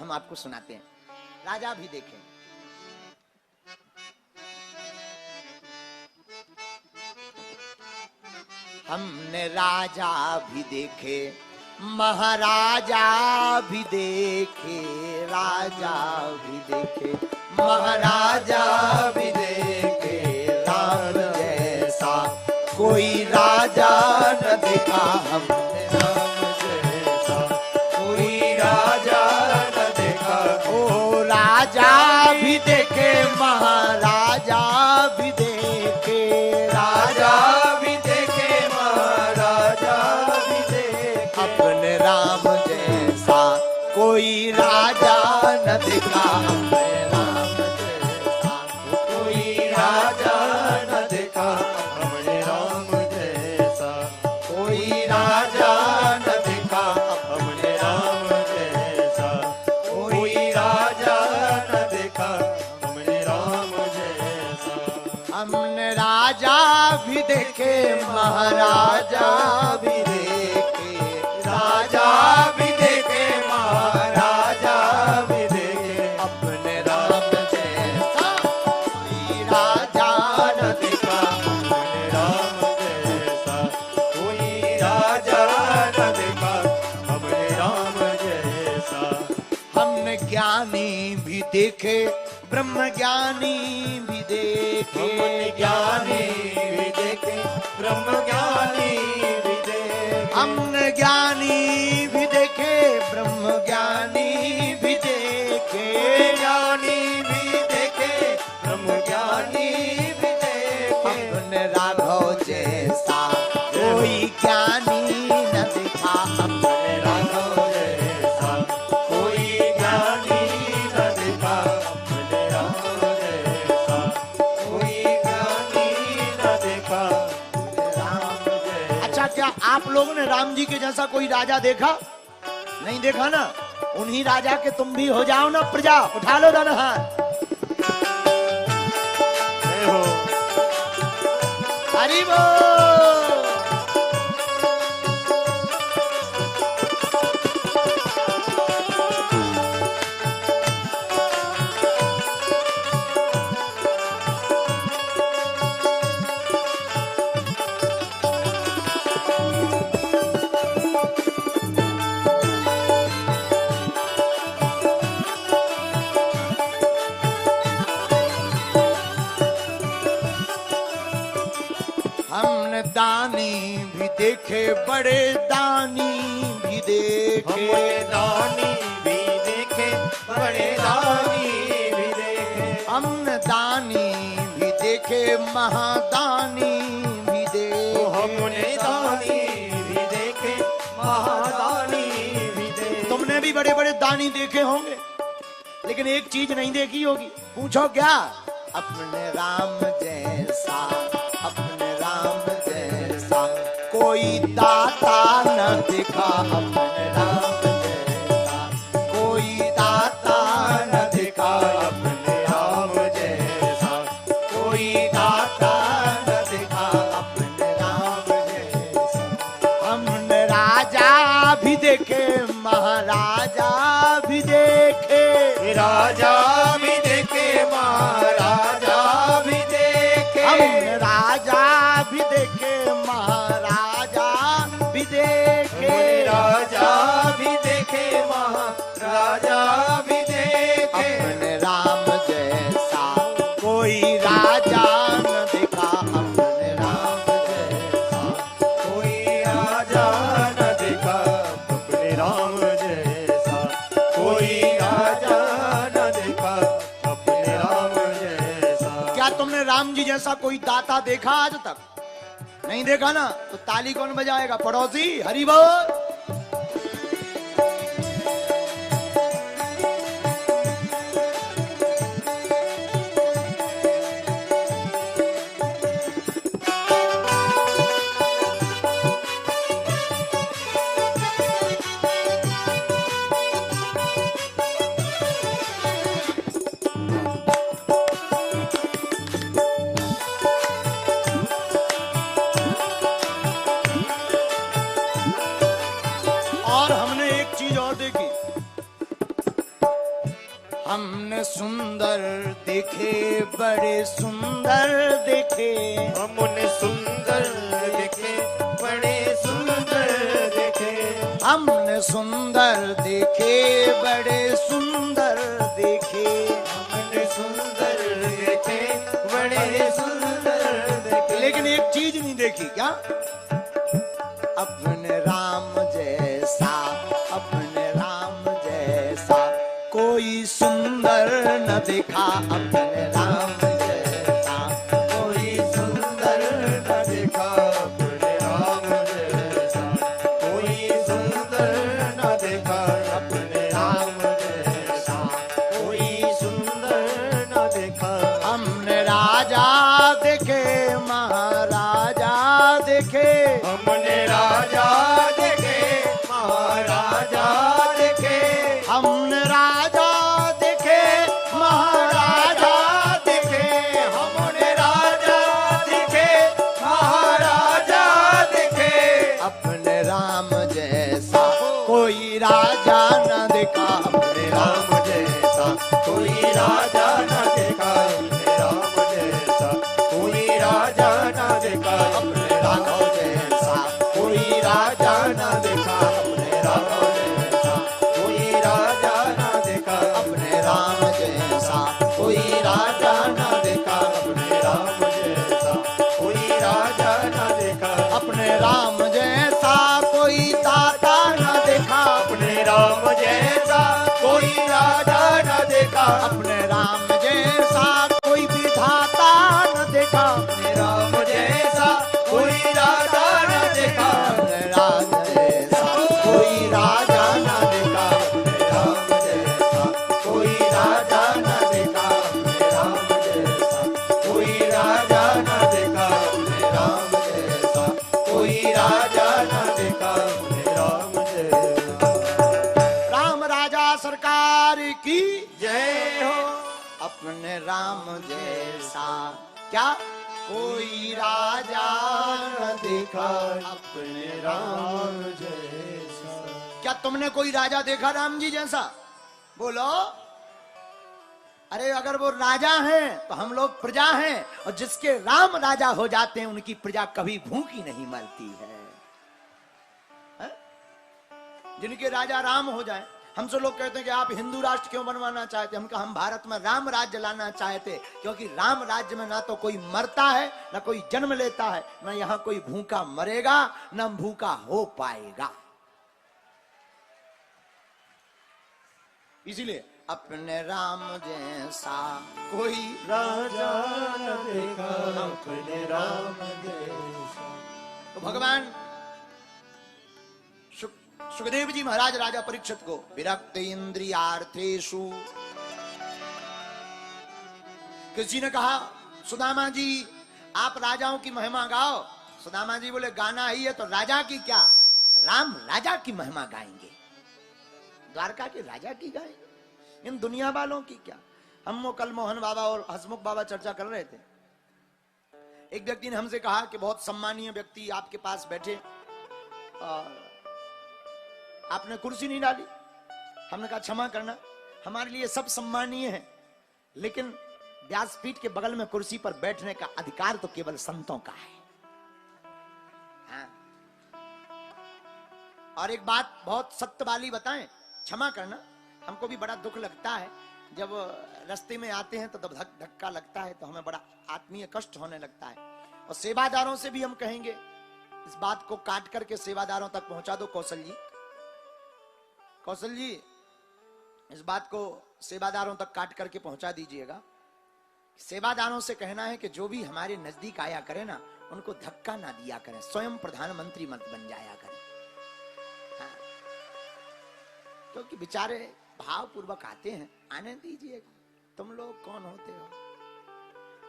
हम आपको सुनाते हैं। राजा भी देखें। हमने राजा भी देखे, महाराजा भी देखे, राजा भी देखे, महाराजा भी देखे, राम जैसा कोई राजा न देखा हमने, राम जैसा कोई राजा न देखा। ओ राजा भी देखे, महाराजा भी देखे, राजा भी देखे, महाराजा भी देखे, अपने राम जैसा कोई राजा न देखा हमने, राम जैसा कोई राजा न देखा हमने, राम जैसा कोई राजा न देखा हमने, राम जैसा कोई राजा न देखा हमने, राम जैसा। हमने राजा भी देखे, महाराजा भी देखे, राजा भी देखे, महाराजा भी देखे, अपने राम जैसा कोई राजा न देखा हमने, राम जैसा कोई राजा न देखा हमने, राम जैसा। हमने ज्ञानी भी देखे, ब्रह्म ज्ञानी भी देखे, हमने ज्ञानी भी देखे, ब्रह्म ज्ञानी भी देखे, हमने ज्ञानी भी देखे, ब्रह्म ज्ञानी भी देखे, ज्ञानी भी देखे, ब्रह्म ज्ञानी भी देखे, अपने राघव जैसा कोई ज्ञानी न देखा हमने, राघव जैसा कोई ज्ञानी न देखा हमने, राम जैसा कोई ज्ञानी न देखा हमने, राम जैसा। अच्छा, क्या आप लोगों ने राम जी के जैसा कोई राजा देखा? नहीं देखा ना? उन्हीं राजा के तुम भी हो जाओ ना प्रजा। उठा लो दोनों हाथ। हरि बोल। हमने दानी भी देखे, बड़े दानी भी देखे, दानी भी देखे, बड़े दानी भी देखे, हमने दानी भी देखे, महादानी भी देखे, हमने दानी भी देखे, महादानी भी देखे। तुमने भी बड़े बड़े दानी देखे होंगे, लेकिन एक चीज नहीं देखी होगी। पूछो क्या? अपने राम जैसा, अपने राम जैसा कोई दाता न देखा अपने, राम जैसा कोई दाता न देखा अपने, राम जैसा कोई दाता न देखा अपने, राम जैसा। हमने राजा भी देखे, महाराजा भी देखे, राजा भी देखे, महाराजा भी देखे, हमने राजा भी देखे, महाराजा भी देखे, राजा भी देखे, महाराजा भी देखे, अपने राम जैसा कोई राजा न देखा अपने, राम जैसा कोई राजा न देखा अपने, राम जैसा कोई राजा न देखा अपने, राम जैसा। क्या तुमने राम जी जैसा कोई दाता देखा आज तक? नहीं देखा ना? तो ताली कौन बजाएगा? पड़ोसी। हरि बोल। हमने सुंदर देखे बड़े सुंदर देखे, हमने सुंदर देखे बड़े सुंदर देखे, हमने सुंदर देखे बड़े सुंदर देखे, हमने सुंदर देखे बड़े सुंदर देखे। लेकिन एक चीज नहीं देखी क्या? अपने राम जैसा, अपने राम जैसा कोई सुंदर न देखा, अपने राम जैसा कोई सुंदर न देखा, अपने राम जैसा कोई सुंदर न देखा, अपने राम जैसा कोई सुंदर न देखा। हमने राजा देखे महाराजा देखे, हमने राजा देखे महाराजा देखे, हमने राजा देखे महाराजा देखे, हमने राजा देखे महाराजा देखे। अपने राम जैसा कोई राजा न देखा, अपने राम जैसा कोई राजा न देखा, अपने राम जैसा कोई राजा न देखा, अपने राघव जैसा कोई राजा न देखा, अपने राघव जैसा कोई राजा न देखा, अपने राम जैसा कोई राजा न देखा, अपने राम जैसा कोई राजा न देखा, अपने राम जैसा कोई दाता न देखा, अपने राम जैसा कोई राजा न देखा, अपने राम जैसा कोई विधाता न देखा, अपने राम जैसा कोई राजा न देखा, अपने राम जैसा कोई राजा न देखा, अपने राम जैसा कोई राजा न देखा, अपने राम जैसा कोई राजा न देखा, अपने राम जैसा कोई राजा न देखा, अपने राम जैसा। राम राजा सरकार की जय हो। अपने राम जैसा क्या कोई राजा न देखा, अपने राम जैसा। क्या तुमने कोई राजा देखा राम जी जैसा? बोलो। अरे अगर वो राजा हैं तो हम लोग प्रजा हैं, और जिसके राम राजा हो जाते हैं उनकी प्रजा कभी भूखी नहीं मरती है, हैं? जिनके राजा राम हो जाए। हमसे लोग कहते हैं कि आप हिंदू राष्ट्र क्यों बनवाना चाहते? हम कहा हम भारत में राम राज्य लाना चाहते, क्योंकि राम राज्य में ना तो कोई मरता है, ना कोई जन्म लेता है, ना यहाँ कोई भूखा मरेगा, ना भूखा हो पाएगा। इसीलिए अपने राम जैसा कोई राजा न देखा, अपने राम जैसा। तो भगवान सुखदेव जी महाराज राजा परीक्षित को विरक्त इंद्रियार्थेषु, किसी ने कहा सुदामा जी आप राजाओं की महिमा गाओ। सुदामा जी बोले गाना ही है तो राजा की क्या, राम राजा की महिमा गाएंगे, द्वारका के राजा की गाएंगे, इन दुनिया वालों की क्या। हम कल मोहन बाबा और हसमुख बाबा चर्चा कर रहे थे। एक व्यक्ति ने हमसे कहा कि बहुत सम्मानीय व्यक्ति आपके पास बैठे और आपने कुर्सी नहीं डाली। हमने कहा क्षमा करना, हमारे लिए सब सम्मानीय है, लेकिन व्यासपीठ के बगल में कुर्सी पर बैठने का अधिकार तो केवल संतों का है। हाँ। और एक बात बहुत सत्य वाली बताएं, क्षमा करना, हमको भी बड़ा दुख लगता है जब रास्ते में आते हैं तो जब धक्का लगता है तो हमें बड़ा आत्मीय कष्ट होने लगता है। और सेवादारों से भी हम कहेंगे इस बात को काट करके सेवादारों तक पहुंचा दो। कौशल जी, कौशल जी इस बात को सेवादारों तक काट करके पहुंचा दीजिएगा। सेवादारों से कहना है कि जो भी हमारे नजदीक आया करे ना, उनको धक्का ना दिया करें, स्वयं प्रधानमंत्री मत बन जाया करें। हाँ। क्योंकि बेचारे भाव पूर्वक आते हैं, आने दीजिए, तुम लोग कौन होते हो।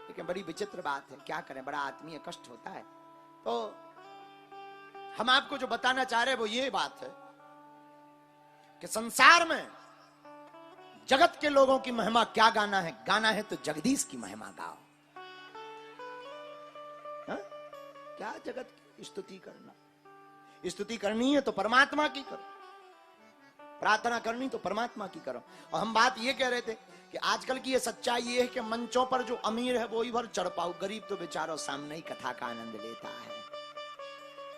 लेकिन बड़ी विचित्र बात है, क्या करें, बड़ा आत्मीय कष्ट होता है। तो हम आपको जो बताना चाह रहे हैं वो ये बात है कि संसार में जगत के लोगों की महिमा क्या गाना है, गाना है तो जगदीश की महिमा गाओ। हा? क्या जगत की स्तुति करना, स्तुति करनी है तो परमात्मा की करो। प्रार्थना करनी तो परमात्मा की करो। और हम बात ये कह रहे थे कि आजकल की ये सच्चाई ये है कि मंचों पर जो अमीर है वो ही भर चढ़ पाऊ, गरीब तो बेचारा सामने ही कथा का आनंद लेता है।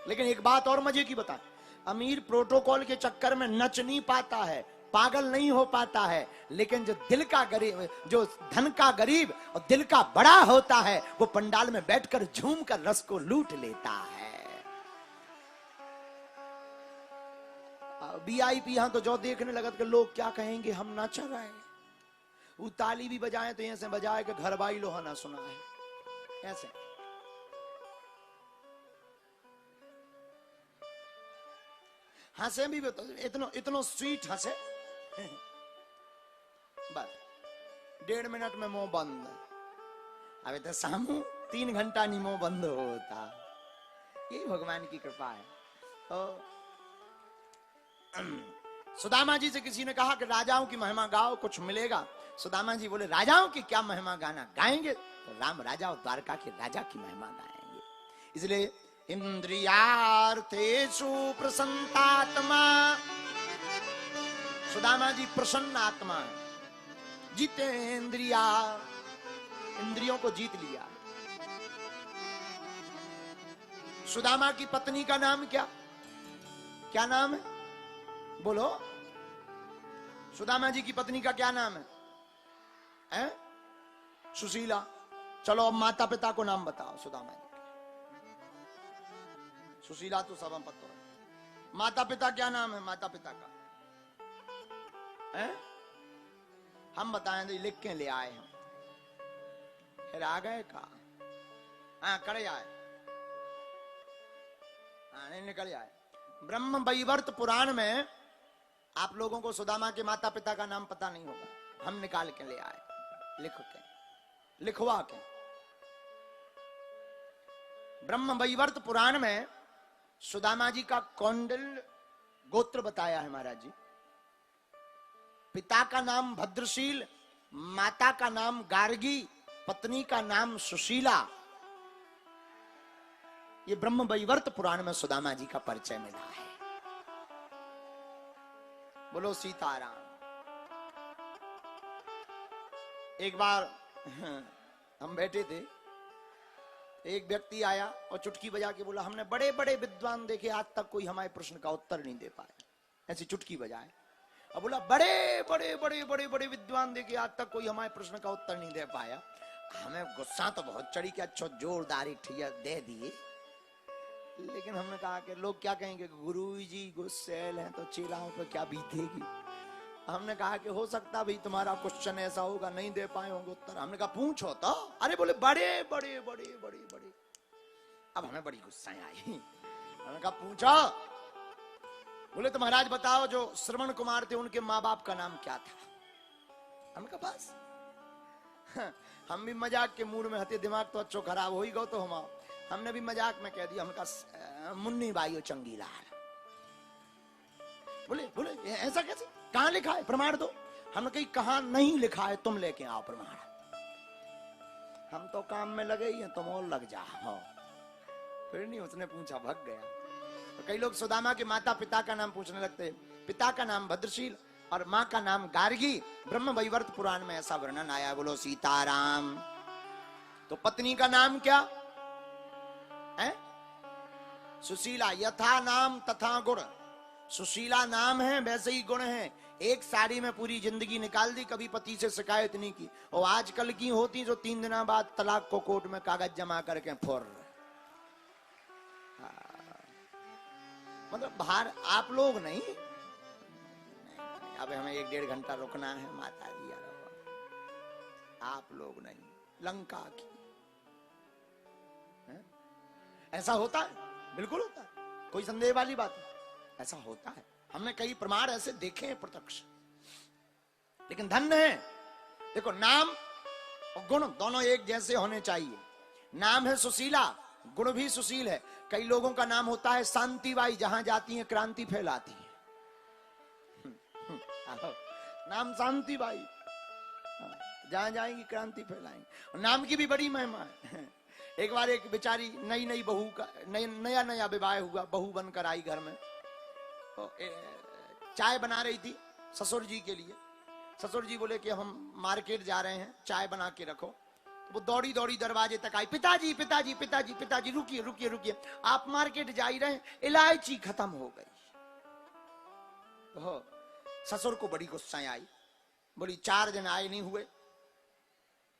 लेकिन एक बात और मजे की बता, अमीर प्रोटोकॉल के चक्कर में नच नहीं पाता है, पागल नहीं हो पाता है, लेकिन जो दिल का गरीब, जो धन का गरीब और दिल का बड़ा होता है, वो पंडाल में बैठकर झूम कर रस को लूट लेता है। वीआईपी यहां तो जो देखने लगा कि लोग क्या कहेंगे, हम नाच रहे, वो ताली भी बजाए तो ऐसे बजाए कि घर बाई लोहा ना सुना है, ऐसे। हंसे भी तो इतनो इतनो स्वीट हंसे, बस 1.5 मिनट में मुंह बंद। अबे तो सामू 3 घंटा नहीं मुंह बंद होता, ये भगवान की कृपा है। तो सुदामा जी से किसी ने कहा कि राजाओं की महिमा गाओ, कुछ मिलेगा। सुदामा जी बोले राजाओं की क्या महिमा गाना, गाएंगे तो राम राजा और द्वारका के राजा की महिमा गाएंगे। इसलिए इंद्रियार्थेषु प्रसन्नात्मा, सुदामा जी प्रसन्न आत्मा है, जीते इंद्रिया, इंद्रियों को जीत लिया। सुदामा की पत्नी का नाम क्या, क्या नाम है बोलो? सुदामा जी की पत्नी का क्या नाम है? सुशीला। चलो अब माता पिता को नाम बताओ सुदामा जी। सुशीला तो सब हम पता है, माता पिता क्या नाम है माता पिता का? हम बताएं तो लिख के ले आए हम, फिर आ गए का? हाँ करे आए, हाँ नहीं निकल आए। ब्रह्म वैवर्त पुराण में आप लोगों को सुदामा के माता पिता का नाम पता नहीं होगा, हम निकाल के ले आए, लिख के, लिखवा के। ब्रह्म वैवर्त पुराण में सुदामा जी का कौंडिल गोत्र बताया है महाराज जी। पिता का नाम भद्रशील, माता का नाम गार्गी, पत्नी का नाम सुशीला। ये ब्रह्म वैवर्त पुराण में सुदामा जी का परिचय मिला है। बोलो सीताराम। एक बार हम बैठे थे, एक व्यक्ति आया और चुटकी बजा के बोला हमने बड़े बड़े विद्वान देखे, आज तक कोई हमारे प्रश्न का उत्तर नहीं दे पाया। ऐसी चुटकी बजाए और बोला बड़े बड़े बड़े बड़े बड़े विद्वान देखे, आज तक कोई हमारे प्रश्न का उत्तर नहीं दे पाया। हमें गुस्सा तो बहुत चढ़ी कि अच्छा जोरदार एक ठिया दे दिए, लेकिन हमने कहा कि लोग क्या कहेंगे, गुरु जी गुस्सैल हैं तो चेलाओं पर क्या बीतेगी। हमने कहा कि हो सकता भाई तुम्हारा क्वेश्चन ऐसा होगा, नहीं दे पाए होंगे उत्तर। हमने कहा पूछो तो। अरे बोले बड़े बड़े बड़े बड़े बड़े। अब हमें बड़ी गुस्सा आई। हमने कहा पूछो। बोले तो महाराज बताओ जो श्रवण कुमार थे उनके माँ बाप का नाम क्या था? हमने कहा बस। हम भी मजाक के मूड में हते, दिमाग तो अच्छो खराब हो ही गो, तो हमने भी मजाक में कह दिया, हमका मुन्नी बाई चंगीलाल। बोले बोले ऐसा कैसे, कहां लिखा है, प्रमाण दो। हमने कही कहां नहीं लिखा है, तुम लेके आओ प्रमाण। हम तो काम में लगे ही हैं, तुम और लग जाओ। फिर नहीं उसने पूछा, भग गया। तो कई लोग सुदामा के माता पिता का नाम पूछने लगते। पिता का नाम भद्रशील और माँ का नाम गार्गी। ब्रह्म वैवर्त पुराण में ऐसा वर्णन आया। बोलो सीताराम। तो पत्नी का नाम क्या है? सुशीला। यथा नाम तथा गुण। सुशीला नाम है, वैसे ही गुण है। एक साड़ी में पूरी जिंदगी निकाल दी, कभी पति से शिकायत नहीं की। और आजकल की होती जो 3 दिन बाद तलाक को कोर्ट में कागज जमा करके फुर। मतलब बाहर आप लोग नहीं, अब हमें 1-1.5 घंटा रुकना है माता जी, आप लोग नहीं, लंका की है? ऐसा होता है, बिल्कुल होता है, कोई संदेह वाली बात है, ऐसा होता है। हमने कई प्रमाण ऐसे देखे हैं प्रत्यक्ष। लेकिन धन्य है, देखो नाम और गुण दोनों एक जैसे होने चाहिए। नाम है सुशीला, गुण भी सुशील है। कई लोगों का नाम होता है शांतिबाई, जहां जाती है क्रांति फैलाती है। नाम शांतिबाई, जहां जाएंगी क्रांति फैलाएंगी। नाम की भी बड़ी महिमा है। एक बार एक बेचारी नई बहू का नया विवाह हुआ, बहू बनकर आई घर में। तो चाय बना रही थी ससुर जी के लिए। ससुर जी बोले कि हम मार्केट जा रहे हैं, चाय बना के रखो। तो वो दौड़ी दौड़ी दरवाजे तक आई, पिताजी पिताजी पिताजी पिताजी रुकिए रुकिए रुकिए, आप मार्केट जा ही रहे हैं, इलायची खत्म हो गई। तो ससुर को बड़ी गुस्सा आई, बोली 4 दिन आए नहीं हुए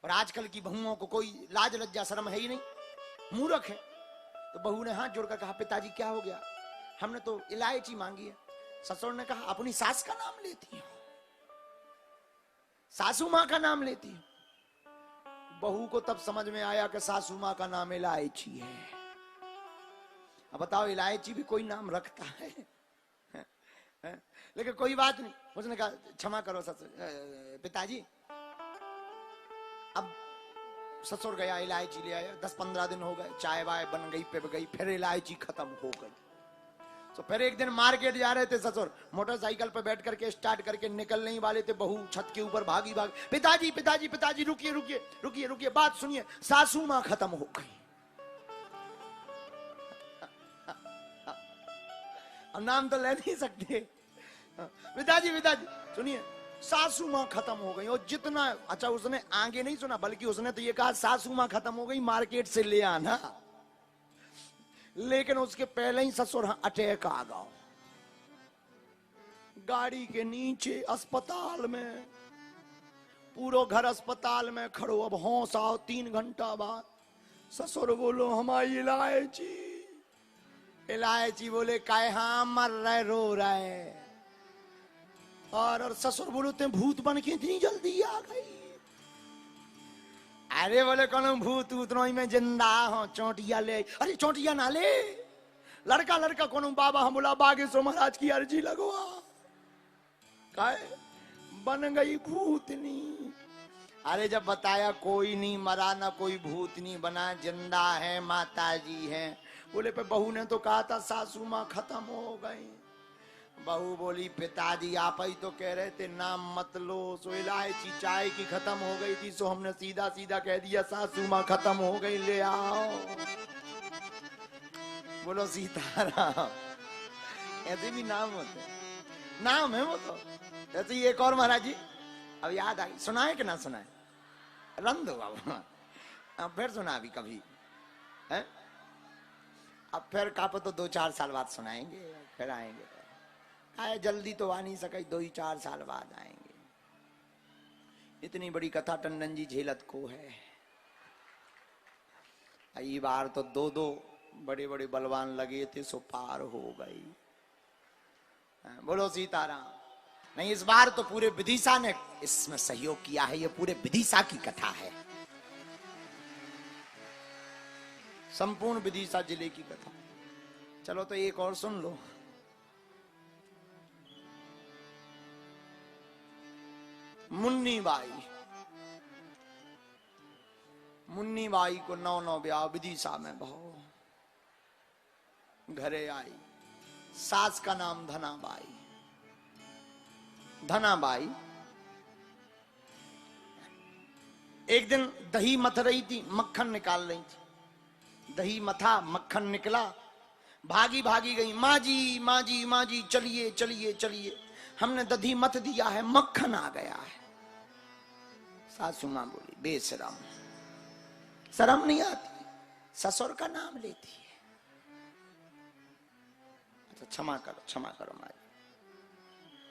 और आजकल की बहुओं को कोई लाज लज्जा शर्म है ही नहीं, मूर्ख है। तो बहू ने हाथ जोड़कर कहा, पिताजी क्या हो गया, हमने तो इलायची मांगी है। ससुर ने कहा, अपनी सास का नाम लेती हो, सासू मां का नाम लेती हो। बहू को तब समझ में आया कि सासू मां का नाम इलायची है। अब बताओ, इलायची भी कोई नाम रखता है? लेकिन कोई बात नहीं, उसने कहा क्षमा करो ससुर पिताजी। अब ससुर गया, इलायची ले आया। 10-15 दिन हो गए, चाय वाय बन गई, पिप गई, फिर इलायची खत्म हो गई। तो फिर एक दिन मार्केट जा रहे थे ससुर, मोटरसाइकिल पे बैठ करके स्टार्ट करके निकलने ही वाले थे, बहू छत के ऊपर भागी भागी, पिताजी पिताजी पिताजी रुकिए रुकिए रुकिए रुकिए, बात सुनिए, सासू मां खत्म हो गई। अब नाम तो ले नहीं सकते, पिताजी पिताजी सुनिए, सासू मां खत्म हो गई। और जितना अच्छा, उसने आगे नहीं सुना, बल्कि उसने तो ये कहा सासू मां खत्म हो गई, मार्केट से ले आना। लेकिन उसके पहले ही ससुर अटैक आ गया, गाड़ी के नीचे अस्पताल में, पूरा घर अस्पताल में खड़ो। अब होश आओ, 3 घंटा बाद ससुर बोलो, हमारी इलायची। इलायची बोले, काहे हाँ मर रहे, रो रहे। और ससुर बोलो, ते भूत बन के इतनी जल्दी आ गई? अरे बोले, कौन भूत उतनो ही में जिंदा हो, चोटिया ले। अरे चोटिया ना ले, लड़का लड़का कौन बाबा, हम बोला बागेश्वर महाराज की अर्जी लगवा। काहे बन गई भूतनी। अरे जब बताया कोई नहीं मरा, ना कोई भूतनी बना, जिंदा है, माता जी है। बोले पे बहू ने तो कहा था सासू मां खत्म हो गई। बहू बोली, पिताजी आप ही तो कह रहे थे नाम मत लो, सो इलायची चाय की खत्म हो गई थी, सो हमने सीधा सीधा कह दिया सासू मां खत्म हो गई, ले आओ। बोलो सीताराम। ऐसे भी नाम होते, नाम है वो तो। जैसे एक और महाराज जी, अब याद आ गई, सुनाए कि ना सुनाए? रन दो अब फिर सुना भी कभी है? अब फिर कापो तो 2-4 साल बाद सुनाएंगे, फिर आएंगे। आए जल्दी तो आ नहीं सके, 2-4 साल बाद आएंगे। इतनी बड़ी कथा टंडन जी झेलत को है। ये बार तो 2-2 बड़े बड़े बलवान लगे थे, सो पार हो गई। बोलो सीताराम। नहीं, इस बार तो पूरे विदिशा ने इसमें सहयोग किया है, ये पूरे विदिशा की कथा है, संपूर्ण विदिशा जिले की कथा। चलो तो एक और सुन लो। मुन्नी बाई, मुन्नी बाई को 9 ब्याह विदिशा में बहु। घरे आई, सास का नाम धनाबाई। धनाबाई एक दिन दही मथ रही थी, मक्खन निकाल रही थी। दही मथा, मक्खन निकला, भागी भागी गई, माँ जी माँ जी माँ जी चलिए चलिए चलिए, हमने दही मथ दिया है, मक्खन आ गया है। सासू मां बोली, बेशरम, शर्म नहीं आती, ससुर का नाम लेती है। अच्छा क्षमा करो माँ जी,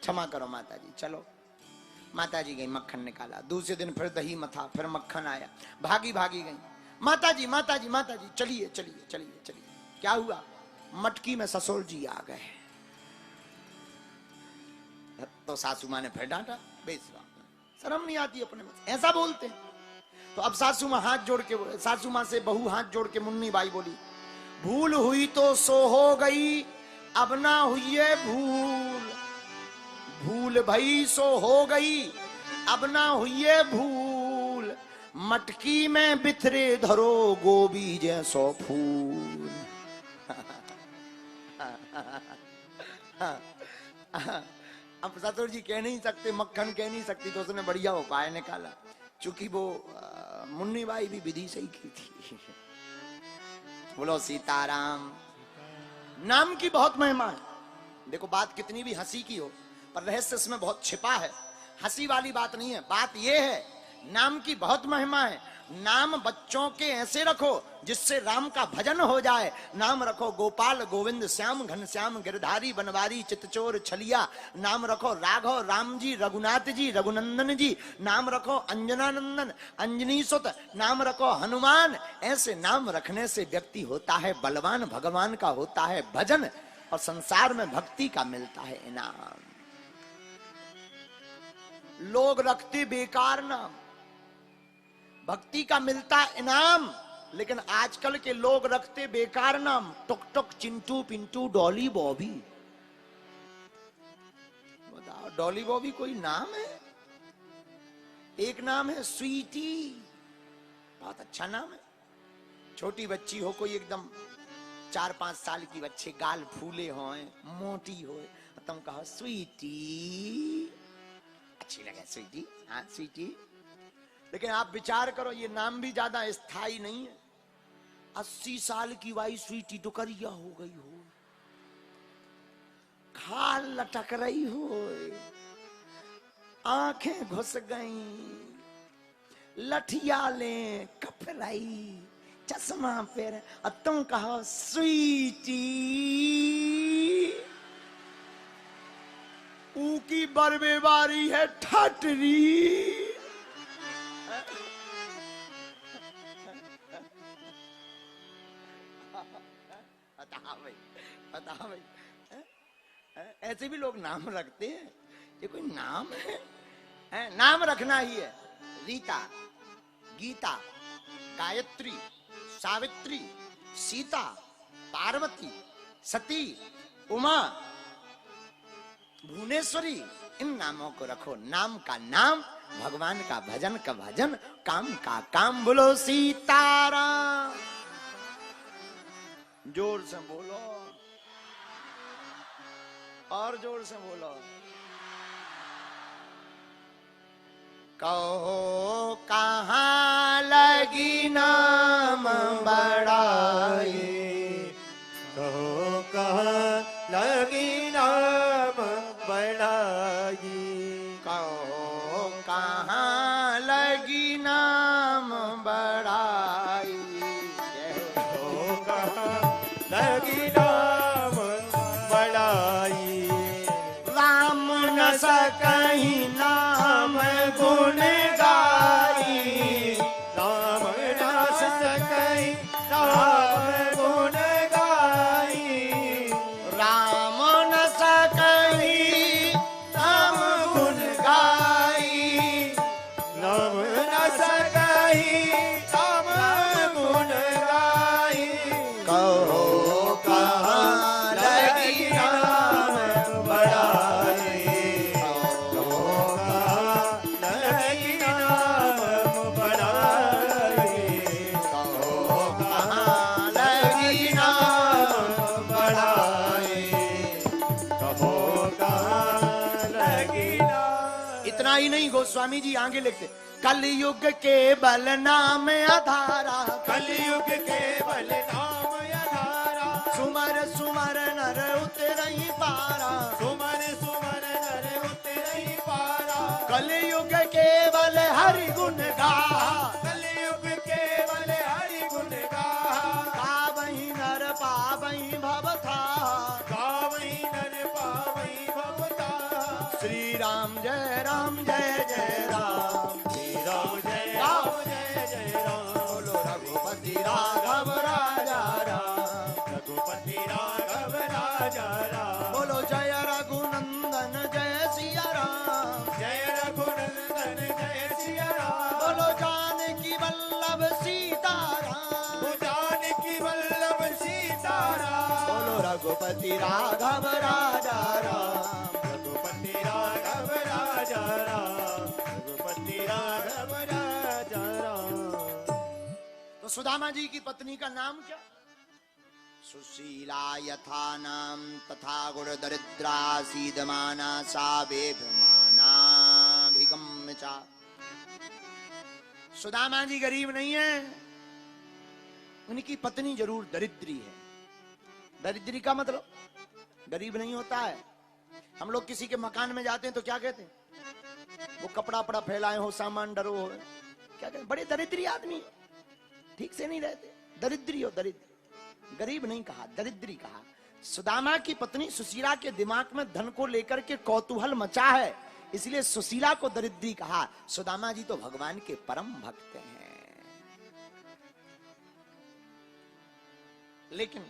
क्षमा करो माता जी। चलो माता जी गई, मक्खन निकाला। दूसरे दिन फिर दही मथा, फिर मक्खन आया, भागी भागी गई, माता जी माता जी माता जी चलिए चलिए चलिए चलिए। क्या हुआ? मटकी में ससुर जी आ गए। तो सासू मां ने फिर डांटा, बेशरम, शर्म नहीं आती अपने में, ऐसा बोलते हैं। तो अब सासू मां हाथ जोड़ के, सासू मां से बहू हाथ जोड़ के मुन्नी बाई बोली, भूल हुई तो सो हो गई, अब ना हुई है भूल। भूल भई सो हो गई, अब ना हुई है भूल। मटकी में बिथरे धरो गोभी जैसो फूल। अब ससुर जी कह नहीं सकते, मक्खन कह नहीं सकती, तो उसने बढ़िया उपाय निकाला। चूंकि वो मुन्नी बाई भी विधि सही की थी। बोलो सीताराम। नाम की बहुत महिमा है। देखो बात कितनी भी हंसी की हो, पर रहस्य इसमें बहुत छिपा है, हंसी वाली बात नहीं है। बात यह है, नाम की बहुत महिमा है। नाम बच्चों के ऐसे रखो जिससे राम का भजन हो जाए। नाम रखो गोपाल गोविंद श्याम घनश्याम गिरधारी बनवारी चितचोर छलिया। नाम रखो राघव राम जी रघुनाथ जी रघुनंदन जी। नाम रखो अंजनानंदन अंजनी सुत। नाम रखो हनुमान। ऐसे नाम रखने से व्यक्ति होता है बलवान, भगवान का होता है भजन, और संसार में भक्ति का मिलता है इनाम। लोग रखते बेकार नाम, भक्ति का मिलता इनाम। लेकिन आजकल के लोग रखते बेकार नाम, टुक टुक चिंटू पिंटू डॉली बॉबी। बताओ, डॉली बॉबी कोई नाम है? एक नाम है स्वीटी, बहुत अच्छा नाम है। छोटी बच्ची हो, कोई एकदम 4-5 साल की बच्चे, गाल फूले होए, मोटी होए, तुम कहो स्वीटी, अच्छी लगे स्वीटी, हाँ स्वीटी। लेकिन आप विचार करो, ये नाम भी ज्यादा स्थायी नहीं है। 80 साल की वाई स्वीटी डुकरिया हो गई हो, खाल लटक रही हो, आंखें घुस गई, लठिया ले कपराई, चश्मा पेर, और तुम कहो स्वीटी। ऊ की बरबेबारी है ठटरी। बताओ भाई, ऐसे भी लोग नाम रखते हैं। ये कोई नाम है? नाम रखना ही है। रीता, गीता, गायत्री, सावित्री, सीता, पार्वती, सती, उमा, भुवनेश्वरी, इन नामों को रखो। नाम का नाम, भगवान का भजन का भजन, काम का काम। बोलो सीताराम। जोर से बोलो, और जोर से बोलो। कहो कहाँ लगी नाम बड़ाई, कहो कहाँ लगी नाम बड़ाई, कहो कहाँ लगी नाम बड़ाई, कहो कहाँ लगी नाम बड़ाई। राम न सकहीं नाम गुण गाई, नाम न सकहीं नाम गुण गाई, राम न सकहीं नाम गुण गाई, नाम न सकहीं नाम गुण गाई। कहो कहाँ लगी नाम बड़ाई, कहो कहाँ लगी नाम बड़ाई, कहो कहाँ लगी नाम बड़ाई, कहो कहाँ लगी नाम। इतना ही नहीं, गोस्वामी जी आगे लिखते, कलयुग के बल नाम आधारा, कलयुग केवल नाम आधारा, सुमर सुमर नर उतरई पारा, सुमन सुमन नर उतरई पारा, कलयुग केवल हरि गुण गाहा, कलयुग केवल हरि गुण गाहा, पावई नर पावई भवथा, गावई नर पावई भवता। श्री राम जय राम जय जय राम, श्री राम जय राम जय जय राम, बोलो रघुपति राघव राजा राम, रघुपति राघव राजा राम, बोलो जय रघुनंदन जय सिया राम, जय रघुनंदन जय सिया राम, बोलो जानकी वल्लभ सीता राम, जानकी वल्लभ सीता राम, बोलो रघुपति राघव राजा राम। रघुपति राघव राजा राम, रघुपति राघव राजा राम। तो सुदामा जी की पत्नी का नाम क्या? सुशीला यथा नाम तथा गुण दरिद्रा सीदमाना सा बेभ्रमाना भिगम्य चा। सुदामा जी गरीब नहीं है, उनकी पत्नी जरूर दरिद्री है। दरिद्री का मतलब गरीब नहीं होता है, हम लोग किसी के मकान में जाते हैं तो क्या कहते हैं? वो कपड़ा वपड़ा फैलाए हो, सामान डरो हो, क्या कहते? बड़े दरिद्री आदमी, ठीक से नहीं रहते, दरिद्री हो, दरिद्र। गरीब नहीं कहा, दरिद्री कहा। सुदामा की पत्नी सुशीला के दिमाग में धन को लेकर के कौतूहल मचा है, इसलिए सुशीला को दरिद्री कहा। सुदामा जी तो भगवान के परम भक्त हैं। लेकिन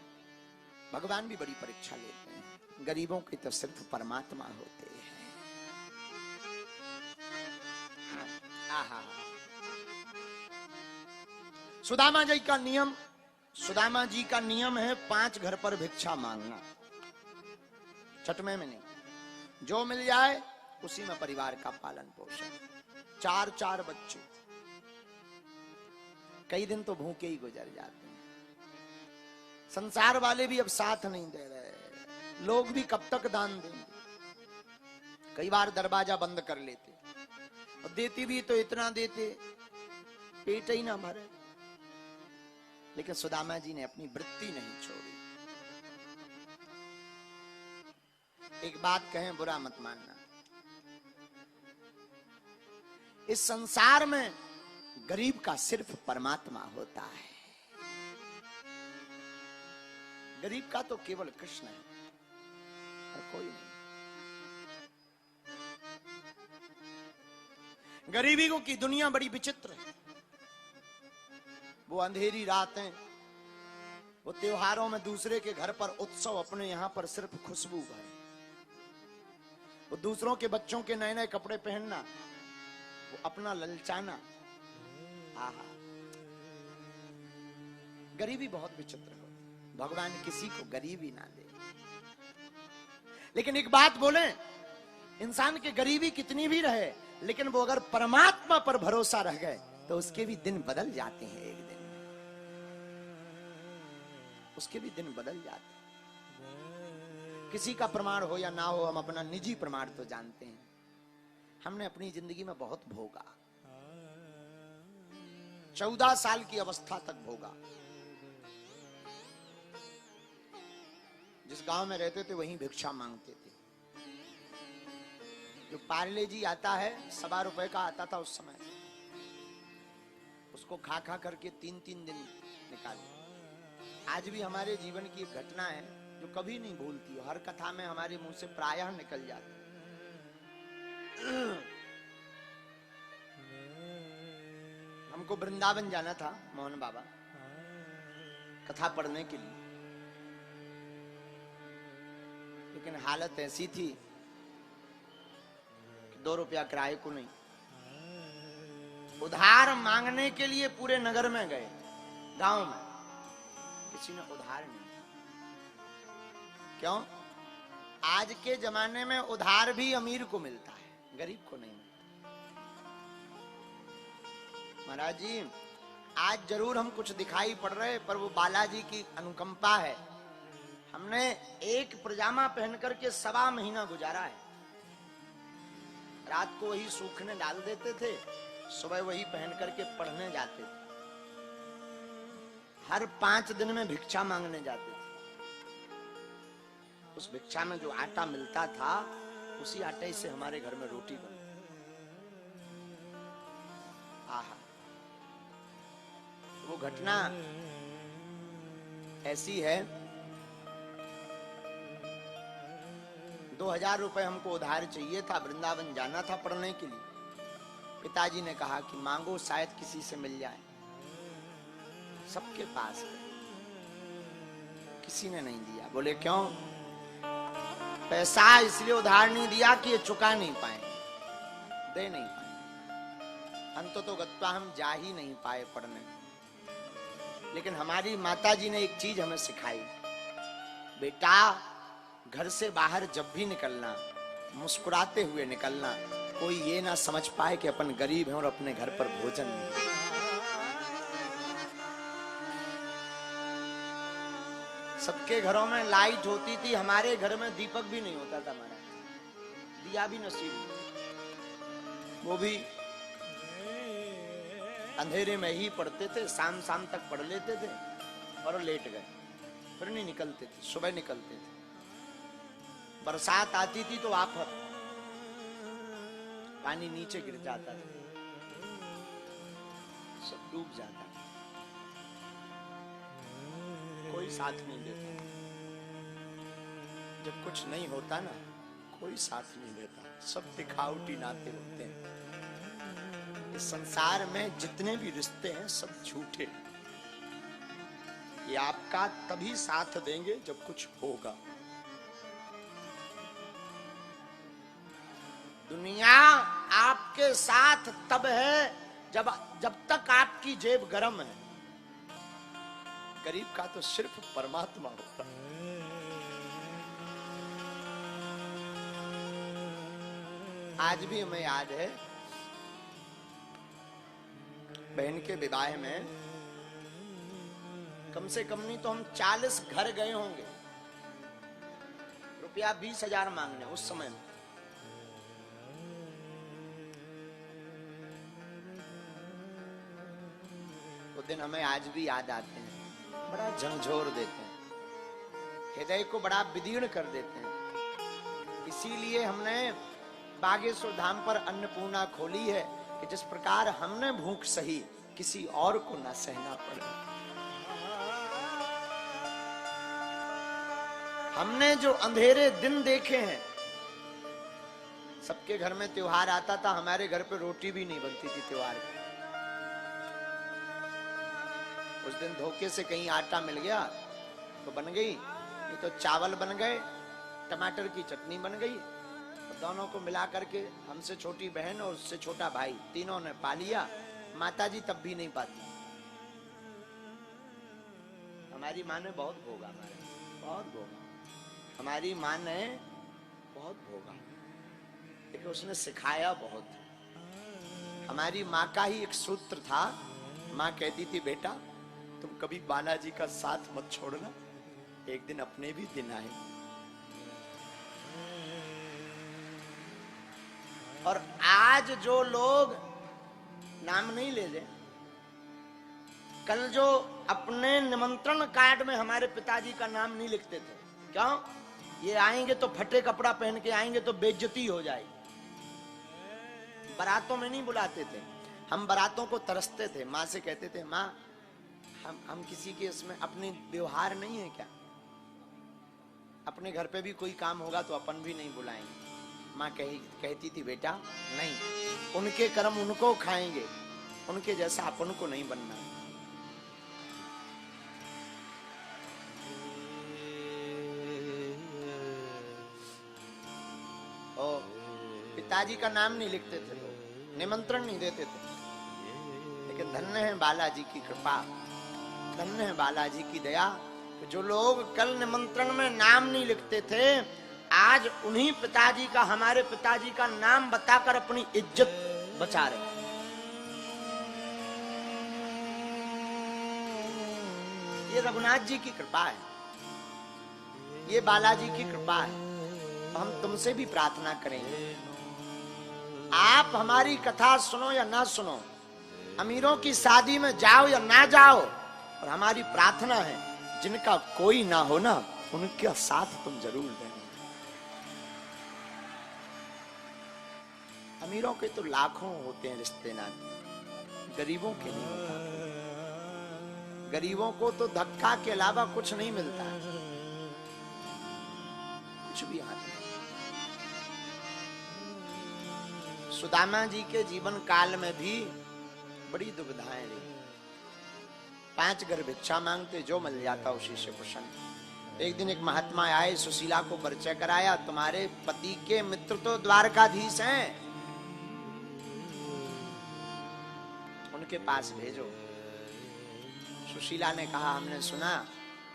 भगवान भी बड़ी परीक्षा लेते हैं। गरीबों के तो सिर्फ परमात्मा होते हैं। आहा। सुदामा जी का नियम, सुदामा जी का नियम है 5 घर पर भिक्षा मांगना, चटमे में नहीं। जो मिल जाए उसी में परिवार का पालन पोषण। 4 बच्चे, कई दिन तो भूखे ही गुजर जाते हैं। संसार वाले भी अब साथ नहीं दे रहे, लोग भी कब तक दान देंगे। कई बार दरवाजा बंद कर लेते, और देती भी तो इतना देते पेट ही ना भरे। लेकिन सुदामा जी ने अपनी वृत्ति नहीं छोड़ी। एक बात कहें, बुरा मत मानना, इस संसार में गरीब का सिर्फ परमात्मा होता है। गरीब का तो केवल कृष्ण है और कोई नहीं। गरीबी को की दुनिया बड़ी विचित्र है। वो अंधेरी रातें, वो त्योहारों में दूसरे के घर पर उत्सव, अपने यहां पर सिर्फ खुशबू है। वो दूसरों के बच्चों के नए नए कपड़े पहनना, वो अपना ललचाना। आहा, गरीबी बहुत विचित्र हो। भगवान किसी को गरीबी ना दे। लेकिन एक बात बोले, इंसान की गरीबी कितनी भी रहे, लेकिन वो अगर परमात्मा पर भरोसा रह गए तो उसके भी दिन बदल जाते हैं। एक दिन उसके भी दिन बदल जाते हैं। किसी का प्रमाण हो या ना हो, हम अपना निजी प्रमाण तो जानते हैं। हमने अपनी जिंदगी में बहुत भोगा, 14 साल की अवस्था तक भोगा। जिस गांव में रहते थे वहीं भिक्षा मांगते थे। जो पार्ले जी आता है, 1.25 रुपए का आता था उस समय, उसको खा खा करके 3-3 दिन निकाले। आज भी हमारे जीवन की एक घटना है जो कभी नहीं भूलती, हर कथा में हमारे मुंह से प्रायः निकल जाती। हमको वृंदावन जाना था मोहन बाबा कथा पढ़ने के लिए, लेकिन हालत ऐसी थी कि 2 रुपया किराए को नहीं। उधार मांगने के लिए पूरे नगर में गए, गांव में किसी ने उधार नहीं। क्यों? आज के जमाने में उधार भी अमीर को मिलता है, गरीब को नहीं मिलता। महाराज जी, आज जरूर हम कुछ दिखाई पड़ रहे, पर वो बालाजी की अनुकंपा है। हमने एक पजामा पहन करके 1.25 महीना गुजारा है। रात को वही सूखने डाल देते थे, सुबह वही पहन करके पढ़ने जाते थे। हर 5 दिन में भिक्षा मांगने जाते थे। उस भिक्षा में जो आटा मिलता था, उसी आटे से हमारे घर में रोटी बनती। आहा, वो घटना ऐसी है, 2000 रुपए हमको उधार चाहिए था, वृंदावन जाना था पढ़ने के लिए। पिताजी ने कहा कि मांगो, शायद किसी से मिल जाए। सबके पास है, किसी ने नहीं दिया। बोले क्यों? पैसा इसलिए उधार नहीं दिया कि ये चुका नहीं पाए, दे नहीं पाए। अंततोगत्वा हम जा ही नहीं पाए पढ़ने। लेकिन हमारी माताजी ने एक चीज हमें सिखाई, बेटा घर से बाहर जब भी निकलना, मुस्कुराते हुए निकलना। कोई ये ना समझ पाए कि अपन गरीब हैं और अपने घर पर भोजन नहीं। सबके घरों में लाइट होती थी, हमारे घर में दीपक भी नहीं होता था। हमारा दिया भी नसीब नहीं। वो भी अंधेरे में ही पढ़ते थे, शाम शाम तक पढ़ लेते थे और लेट गए, फिर नहीं निकलते थे, सुबह निकलते थे। बरसात आती थी तो आफत, पानी नीचे गिर जाता था, सब डूब जाता, कोई साथ नहीं देता। जब कुछ नहीं होता ना, कोई साथ नहीं देता, सब दिखावटी नाते होते हैं। इस संसार में जितने भी रिश्ते हैं सब झूठे। ये आपका तभी साथ देंगे जब कुछ होगा। दुनिया आपके साथ तब है जब तक आपकी जेब गर्म है। गरीब का तो सिर्फ परमात्मा होता है। आज भी हमें याद है, बहन के विवाह में कम से कम नहीं तो हम 40 घर गए होंगे, रुपया 20,000 मांगने उस समय में। वो दिन हमें आज भी याद आते हैं, बड़ा झंझोर देते हैं, हृदय को बड़ा विदीर्ण कर देते हैं। इसीलिए हमने बागेश्वर धाम पर अन्नपूर्णा खोली है कि जिस प्रकार हमने भूख सही, किसी और को ना सहना पड़े। हमने जो अंधेरे दिन देखे हैं, सबके घर में त्योहार आता था, हमारे घर पे रोटी भी नहीं बनती थी त्योहार पे। उस दिन धोखे से कहीं आटा मिल गया तो बन गई, नहीं तो चावल बन गए, टमाटर की चटनी बन गई। दोनों को मिला करके हमसे छोटी बहन और उससे छोटा भाई तीनों ने पा लिया। माताजी तब भी नहीं पाती। हमारी माँ ने बहुत भोगा, बहुत भोगा। हमारी माँ ने बहुत भोगा, लेकिन उसने सिखाया बहुत। हमारी माँ का ही एक सूत्र था, माँ कहती थी बेटा तुम कभी बालाजी का साथ मत छोड़ना, एक दिन अपने भी दिन आए। और आज जो लोग नाम नहीं ले रहे, कल जो अपने निमंत्रण कार्ड में हमारे पिताजी का नाम नहीं लिखते थे, क्यों? ये आएंगे तो फटे कपड़ा पहन के आएंगे तो बेइज्जती हो जाएगी। बारातों में नहीं बुलाते थे, हम बारातों को तरसते थे। माँ से कहते थे माँ हम किसी के इसमें अपनी व्यवहार नहीं है क्या? अपने घर पे भी कोई काम होगा तो अपन भी नहीं बुलाएंगे। माँ कहती थी बेटा नहीं, उनके कर्म उनको खाएंगे, उनके जैसा अपन को नहीं बनना। और पिताजी का नाम नहीं लिखते थे लोग, निमंत्रण नहीं देते थे। लेकिन धन्य है बालाजी की कृपा, धन्य है बालाजी की दया। जो लोग कल निमंत्रण में नाम नहीं लिखते थे, आज उन्हीं पिताजी का, हमारे पिताजी का नाम बताकर अपनी इज्जत बचा रहे। ये रघुनाथ जी की कृपा है, ये बालाजी की कृपा है। हम तुमसे भी प्रार्थना करेंगे, आप हमारी कथा सुनो या ना सुनो, अमीरों की शादी में जाओ या ना जाओ, और हमारी प्रार्थना है जिनका कोई ना हो ना, उनका साथ तुम जरूर देना। अमीरों के तो लाखों होते हैं रिश्ते नाते, गरीबों के नहीं होता। गरीबों को तो धक्का के अलावा कुछ नहीं मिलता है, कुछ भी हाथ नहीं। सुदामा जी के जीवन काल में भी बड़ी दुविधाएं रही। 5 घर भिक्षा मांगते, जो मिल जाता उसी से प्रसन्न। एक दिन एक महात्मा आए, सुशीला को परिचय कराया, तुम्हारे पति के मित्र तो द्वारकाधीश हैं, उनके पास भेजो। सुशीला ने कहा हमने सुना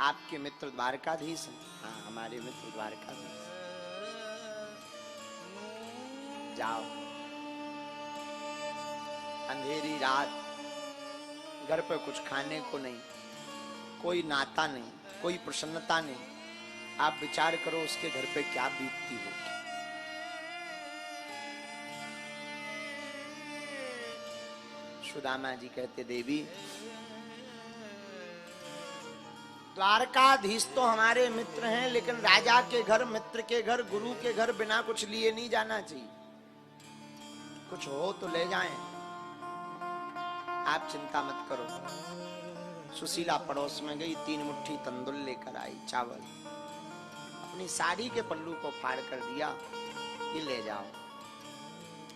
आपके मित्र द्वारकाधीश हैं। हाँ हमारे मित्र द्वारकाधीश। जाओ। अंधेरी रात, घर पे कुछ खाने को नहीं, कोई नाता नहीं, कोई प्रसन्नता नहीं। आप विचार करो उसके घर पे क्या बीतती होगी। सुदामा जी कहते देवी द्वारकाधीश तो हमारे मित्र हैं, लेकिन राजा के घर, मित्र के घर, गुरु के घर बिना कुछ लिए नहीं जाना चाहिए। कुछ हो तो ले जाएं, आप चिंता मत करो। सुशीला पड़ोस में गई, 3 मुट्ठी तंदुर लेकर आई, चावल, अपनी साड़ी के पल्लू को फाड़ कर दिया, ये ले जाओ।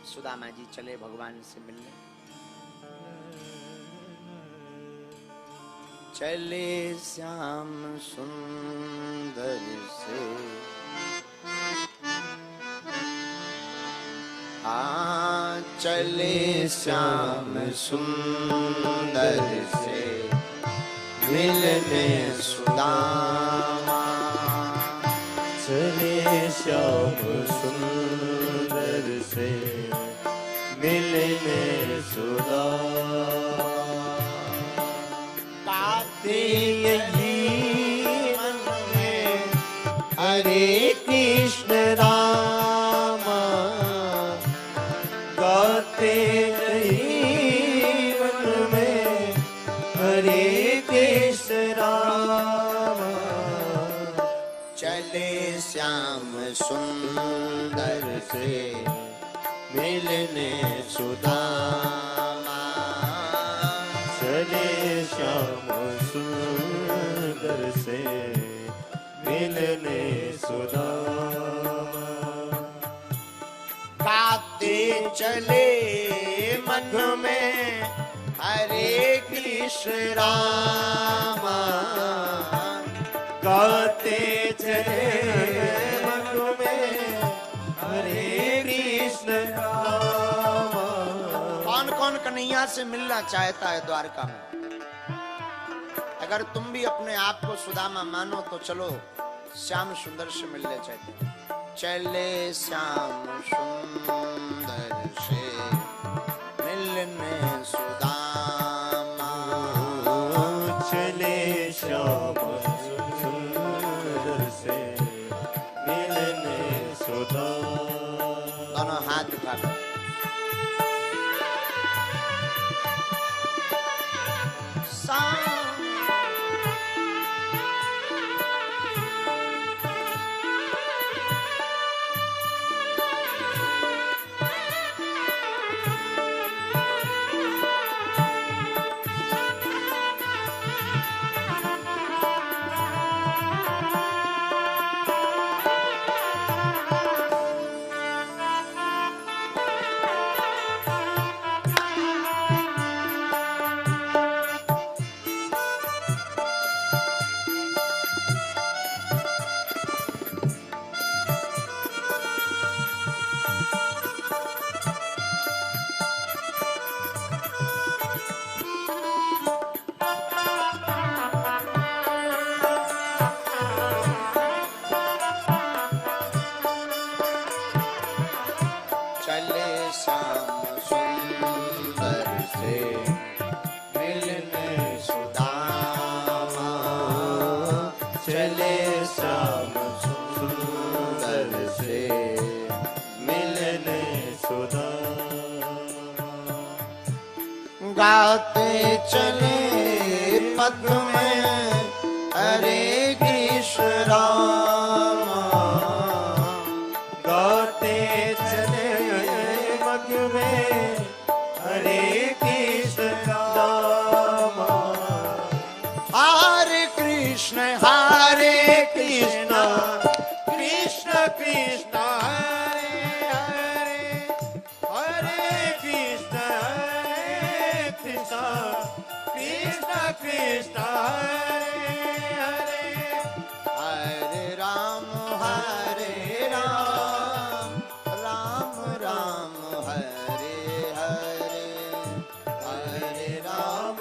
सुदामा जी चले भगवान से मिलने। चले श्याम सुंदर से, चले श्याम सुंदर से मिलने सुदामा। चले श्याम सुंदर से मिलने सुदामा। यही मन में हरे कृष्ण रामा, गाते यही मन में हरे कृष्ण रामा। चले श्याम सुंदर से मिलने सुदामा। चले श्याम सुंदर से मिलने सुदामा। गाते चले मन में हरे कृष्ण रामा। गाते चले मन में हरे कृष्ण रामा। कौन कौन कन्हैया से मिलना चाहता है द्वारका में? अगर तुम भी अपने आप को सुदामा मानो तो चलो श्याम सुंदर से मिलने चाहिए। चले श्याम सुंदर से मिलने सुदामा। चले श्याम सुंदर से मिलने सुदामा। दोनों हाथ उठाकर गाते चले पद में हरे कृष्ण रामा। गाते चले मग में हरे कृष्ण रामा। हरे कृष्ण कृष्ण कृष्ण कृष्ण हरे हरे, हरे कृष्ण कृष्ण कृष्ण हरे हरे। हरे राम राम राम हरे हरे, हरे राम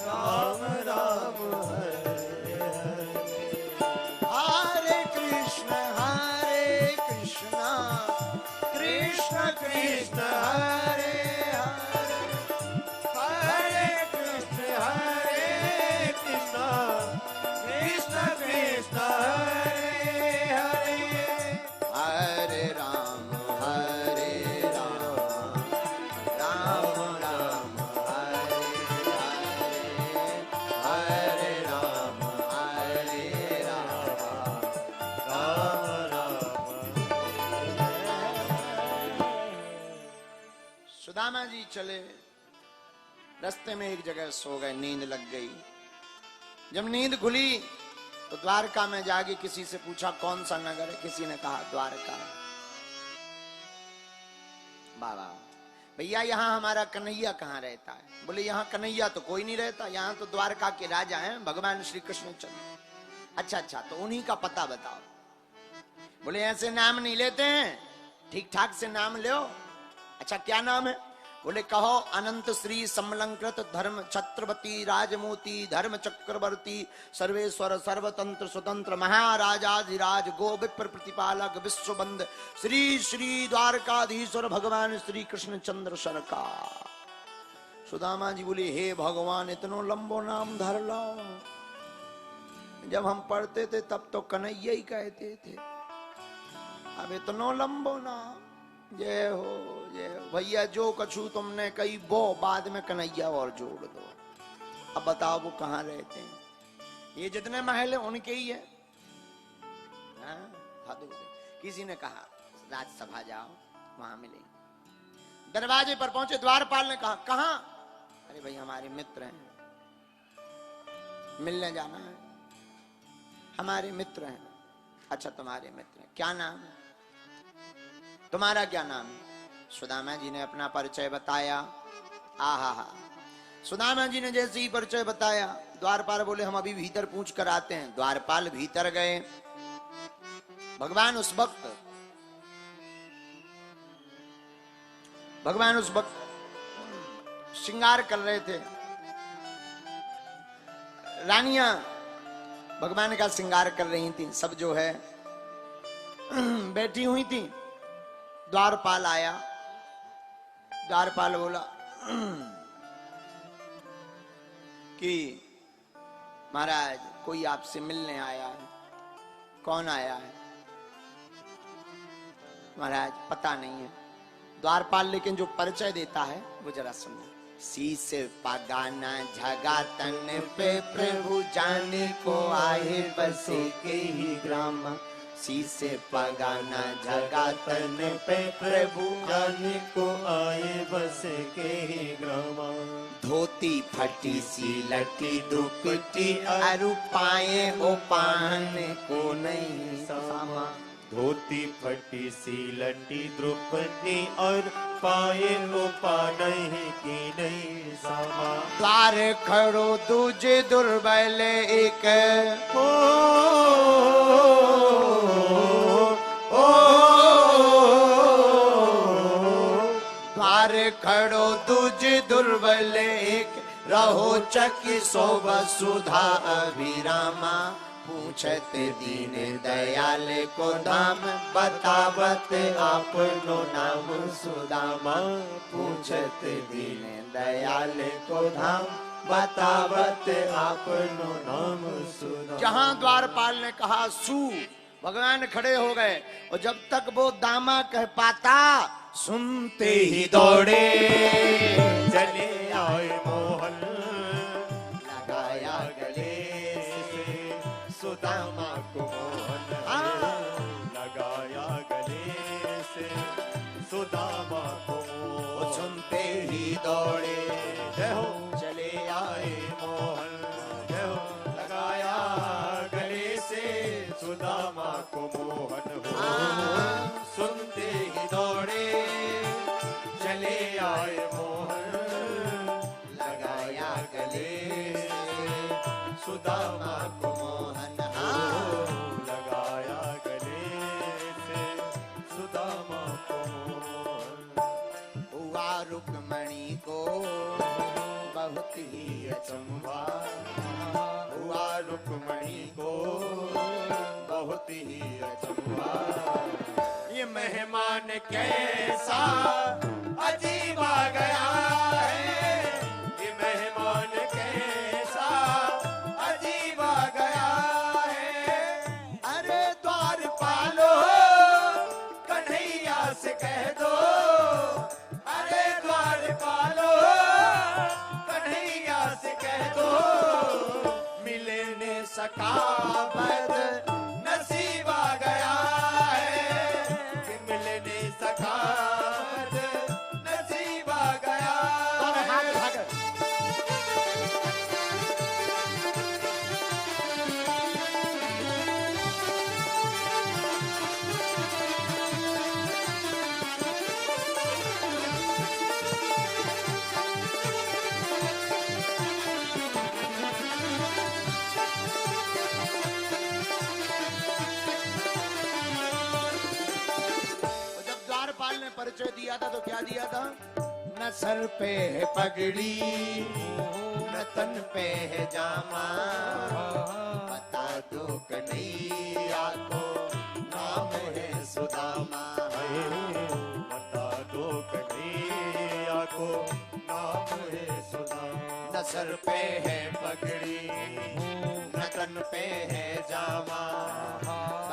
राम राम हरे हरे। हरे कृष्ण कृष्ण कृष्ण हरे हरे, हरे कृष्ण कृष्ण कृष्ण कृष्ण हरे हरे। हरे राम राम राम हरे हरे, सुदामा जी चले, रास्ते में एक जगह सो गए, नींद लग गई। जब नींद खुली तो द्वारका में जाके किसी से पूछा कौन सा नगर है, किसी ने कहा द्वारका। बाबा भैया यहाँ हमारा कन्हैया कहाँ रहता है? बोले यहाँ कन्हैया तो कोई नहीं रहता, यहाँ तो द्वारका के राजा हैं भगवान श्री कृष्ण चंद्र। अच्छा अच्छा, तो उन्हीं का पता बताओ। बोले ऐसे नाम नहीं लेते हैं, ठीक ठाक से नाम लो। अच्छा क्या नाम है? बोले कहो अनंत श्री समलंकृत धर्म छत्रपति राजमोती धर्म चक्रवर्ती सर्वेश्वर सर्वतंत्र स्वतंत्र महाराजाधिराज गो विप्र प्रतिपालक विश्वबंद श्री श्री द्वारकाधीश्वर भगवान श्री कृष्ण चंद्र सरकार। सुदामा जी बोले हे भगवान इतनो लंबो नाम धर लो। जब हम पढ़ते थे तब तो कन्हैया ही कहते थे, अब इतनो लंबो नाम। जय हो जय हो भैया, जो कछु तुमने कही वो बाद में कन्हैया और जोड़ दो। अब बताओ वो कहाँ रहते हैं? ये जितने महल है उनके ही है। किसी ने कहा राज्यसभा जाओ वहां मिले। दरवाजे पर पहुंचे, द्वारपाल ने कहा कहाँ? अरे भाई हमारे मित्र हैं, मिलने जाना है, हमारे मित्र हैं। अच्छा तुम्हारे मित्र हैं, क्या नाम है तुम्हारा? क्या नाम है? सुदामा जी ने अपना परिचय बताया। आहा, सुदामा जी ने जैसे ही परिचय बताया, द्वारपाल बोले हम अभी भीतर पूछ कर आते हैं। द्वारपाल भीतर गए। भगवान उस वक्त श्रृंगार कर रहे थे। रानियां भगवान का श्रृंगार कर रही थी, सब जो है बैठी हुई थी। द्वारपाल आया। द्वारपाल बोला कि महाराज कोई आपसे मिलने आया है। कौन आया है? महाराज पता नहीं है। द्वारपाल लेकिन जो परिचय देता है वो जरा सुनो। शीश पगाना झगा तन पे प्रभु जाने को आए बसे के ही ग्राम। शीश पगाना झगा तन पे प्रभु जाने को आए बसे के ही ग्राम। धोती फटी सी लटी दुपट्टी अरु पाए ओ पान को नहीं सामा। धोती फटी सी लटी द्रुपदी और पाए को नहीं की नहीं सामा। द्वार खड़ो दूजे दुर्बल एक ओ द्वार खड़ो दूजे दुर्बल एक रहो चकी शोभ सुधा अभिरामा। पूछत दीन दयाल को नाम बतावत आपनो नाम सुदामा। पूछत दीन दयाल को नाम बतावत आपनो नाम सुदामा। जहां द्वारपाल ने कहा सु, भगवान खड़े हो गए और जब तक वो दामा कह पाता सुनते ही दौड़े चले आए मोहन। लगाया गले सुदामा को मोहन लगाया गले से सुदामा को मोहन। सुनते ही दौड़े जय हो चले आए मोहन। जय हो लगाया गले से सुदामा को मोहन हो। सुनते ही दौड़े चले आए मोहन लगाया गले सुदामा को मोहन। लगाया गले से सुदामा को मोहन। हुआ रुक्मणी को बहुत ही अचंभा। हुआ रुक्मणी को बहुत ही अचंभा। ये मेहमान कैसा अजीब आ गया है। ये मेहमान कैसा अजीब आ गया है। अरे द्वारपालो कन्हैया से कह दो। अरे द्वारपालो कन्हैया से कह दो। मिलने सका बद नसीब आ गया है। कि मिलने सका बद नसीब आ दिया था तो क्या दिया था? न सर पे है पगड़ी न तन पे है जामा, बता दो कन्हैया को नाम है सुदामा। बता दो कन्हैया को नाम है सुदामा। न सर पे है पगड़ी न तन पे है जामा,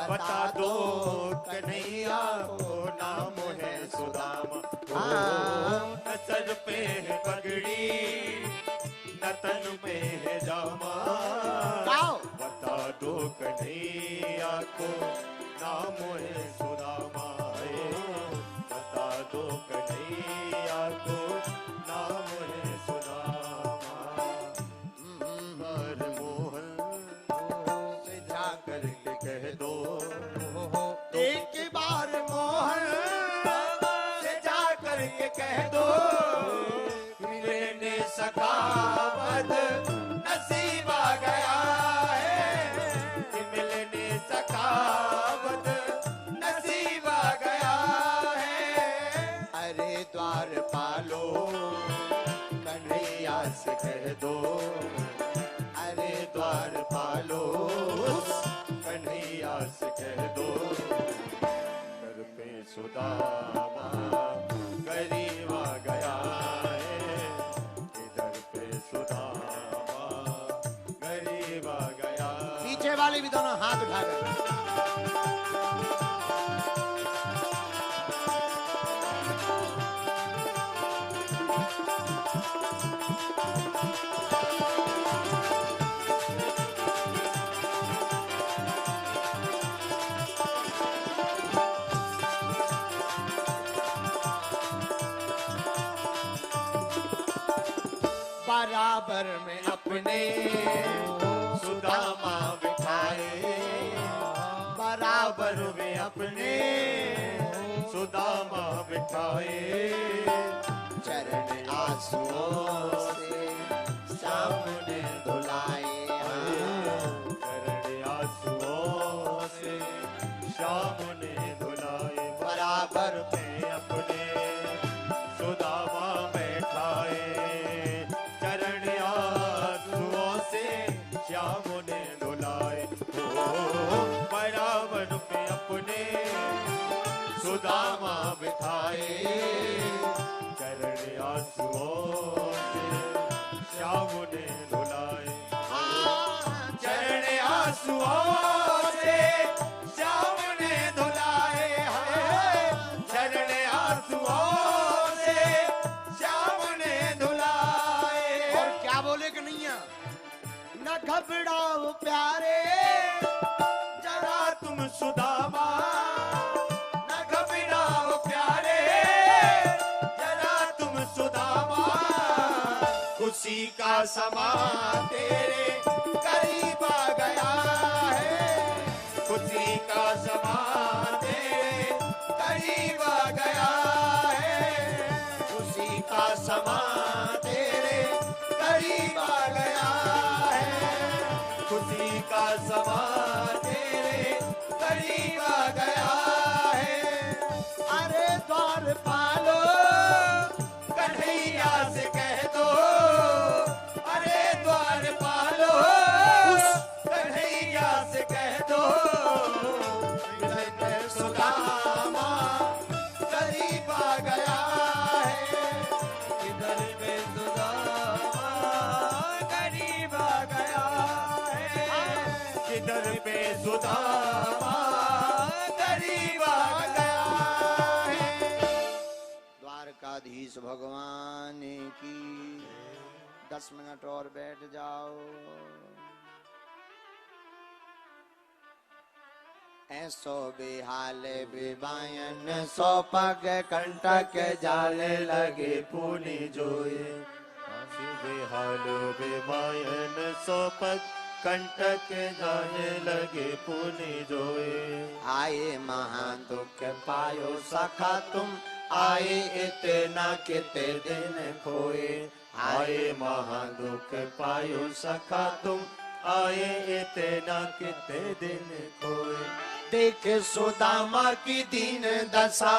बता दो कन्हैया को नाम है सुदामा। न सर पे है पगड़ी न तन पे है जामा, बता दो कन्हैया को नाम है सुदामा। बता दो कन्हैया को नाम है सुदामा। पर मोहन से जा करके कह दो, एक बार मोहन से जा करके कह दो, मिलने सखावत नसीब आ गया है, मिलने सखावत नसीब आ गया है। अरे द्वार पालो कन्हैया से कह दो, अरे द्वार पालो कन्हैया से कह दो, घर पे सुदामा गरीब आ गया है, इधर पे सुदामा गरीब आ गया। पीछे वाले भी दोनों हाथ उठा गए। बराबर में अपने सुदामा बिठाए, बराबर में अपने सुदामा बिठाए, चरण आंसुओं से सामने धुलाए, चरण आंसुओं से सामने धुलाए। बराबर में अपने सुदामा बैठाए, चरण आंसुओं से श्याम ने धुलाए। बराबर में अपने सुदामा बिठाए, चरण आंसुओं से श्याम ने धुलाए। चरण आंसुओं से श्याम ने धुलाए, चरण आंसुओं से श्याम ने धुलाए। और क्या बोले कन्हैया? न घबराओ प्यारे जरा तुम सुदामा, न घबराओ प्यारे जरा तुम सुदामा, खुशी का समा तेरे करीब आ गया है, खुशी का समा तेरे करीब आ गया है, खुशी का समा तेरे करीब आ गया है, खुशी का समा तेरे करीब आ गया है। अरे द्वार पालो कन्हैया से कह दो, अरे द्वार पालो कन्हैया से कह दो, मिलन सुदामा करीब आ गया है, इधर में सुदामा करीब आ गया है, इधर पे सुदामा करीब आ गया है। द्वारकाधीश भगवान की 10 मिनट और बैठ जाओ। ऐसो बेहाल बेबायन सो पग कंटक जाले लगे पुनि जोए, बेहाल बेबायन सो पग कंटक जाने लगे पुनि जोए। आए महा दुख पायो सखा तुम आए इतना किते दिन खोए, आए महा दुख पायो सखा तुम आए इतना किते दिन खोए। देख सुदामा की दीन दशा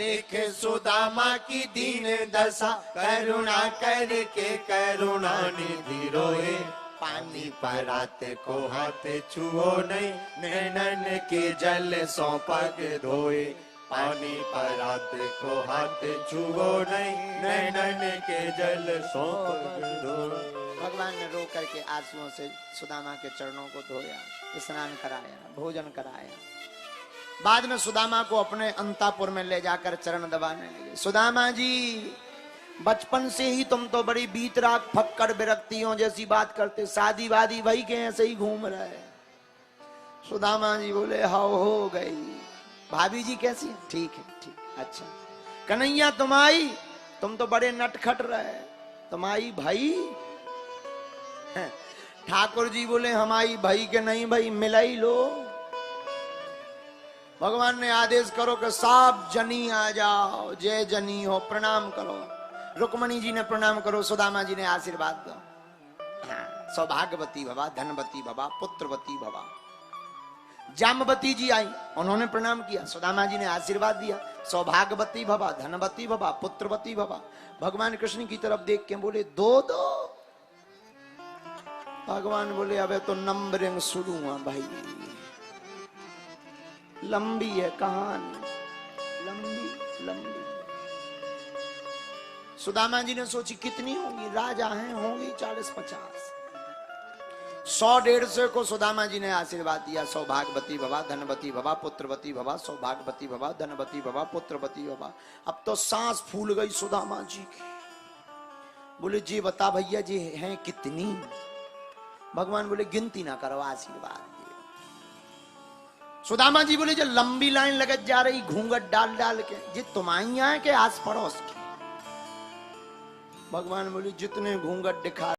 देख सुदामा की दीन दशा, करुणा करके करुणा निधि रोए। पानी परात को हाथ छुओ नहीं, नैनन के जल सौ पग धोए। पानी परात को हाथ छुओ नहीं, नैनन के जल सौ पग धोए। भगवान ने रो करके आंसुओं से सुदामा के चरणों को धोया, स्नान कराया, भोजन कराया। बाद में सुदामा को अपने अंतापुर में ले जाकर चरण दबाने लगे। सुदामा जी, बचपन से ही तुम तो बड़ी बीतराग फक्कड़ विरक्तियों जैसी बात करते, शादी वादी वही के ऐसे ही घूम रहे। सुदामा जी बोले हाउ हो गई। भाभी जी कैसी है? ठीक है, ठीक। अच्छा कन्हैया तुम आई? तुम तो बड़े नटखट रहे, तुम आई भाई? ठाकुर जी बोले हम आई भाई के नहीं भाई, मिला ही लो। भगवान ने आदेश करो कि सब जनी आ जाओ, जय जनी हो, प्रणाम करो। रुक्मणी जी ने प्रणाम करो, सुदामा जी ने आशीर्वाद दो। सौभाग्यवती भवा, धनवती भवा, पुत्रवती भवा। जामवती जी आई, उन्होंने प्रणाम किया, सुदामा जी ने आशीर्वाद दिया। सौभाग्यवती भवा, धनवती भवा, पुत्रवती भवा। भगवान कृष्ण की तरफ देख के बोले दो दो। भगवान बोले अबे तो नंबरिंग शुरू हुआ भाई, लंबी है कहानी, लंबी लंबी। सुदामा जी ने सोची कितनी होंगी, राजा हैं, होंगी 40-50। 100-150 को सुदामा जी ने आशीर्वाद दिया। सौभाग्यवती भवा, धनवती भवा, पुत्रवती भवा, सौभाग्यवती भवा, धनवती भवा, पुत्रवती भवा। अब तो सांस फूल गई सुदामा जी की। बोले जी बता भैया जी हैं कितनी? भगवान बोले गिनती ना करो, आशीर्वाद दिए। सुदामा जी बोले जो लंबी लाइन लगत जा रही घूंघट डाल डाल के, जी तुम्हारी है के आस पड़ोस की? भगवान बोले जितने घूंघट दिखा